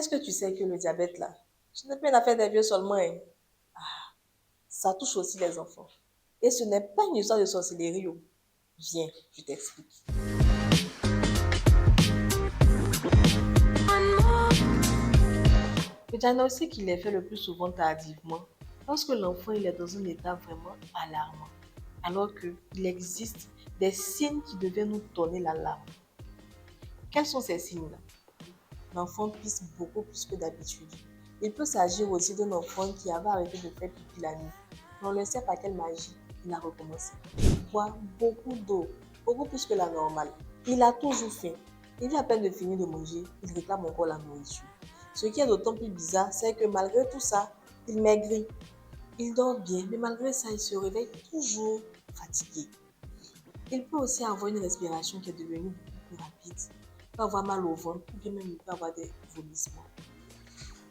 Est-ce que tu sais que le diabète, là, ce n'est pas une affaire des vieux seulement, hein. Ça touche aussi les enfants. Et ce n'est pas une histoire de sorcellerie, oh. Viens, je t'explique. Le diagnostic, il est fait le plus souvent tardivement, lorsque l'enfant il est dans un état vraiment alarmant, alors qu'il existe des signes qui devaient nous donner l'alarme. Quels sont ces signes-là? L'enfant pisse beaucoup plus que d'habitude. Il peut s'agir aussi d'un enfant qui avait arrêté de faire pipi la nuit. Mais on ne sait pas quelle magie il a recommencé. Il boit beaucoup d'eau, beaucoup plus que la normale. Il a toujours faim. Il vient à peine de finir de manger, il réclame encore la nourriture. Ce qui est d'autant plus bizarre, c'est que malgré tout ça, il maigrit. Il dort bien, mais malgré ça, il se réveille toujours fatigué. Il peut aussi avoir une respiration qui est devenue beaucoup plus rapide. Il peut avoir mal au ventre ou bien même il peut avoir des vomissements.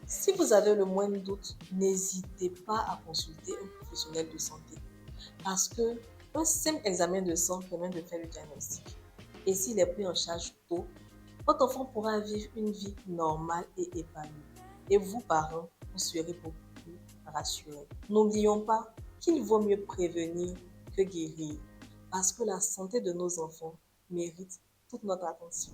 Si vous avez le moindre doute, n'hésitez pas à consulter un professionnel de santé parce que un simple examen de sang permet de faire le diagnostic. Et s'il est pris en charge tôt, votre enfant pourra vivre une vie normale et épanouie. Et vous, parents, vous serez beaucoup plus rassurés. N'oublions pas qu'il vaut mieux prévenir que guérir parce que la santé de nos enfants mérite toute notre attention.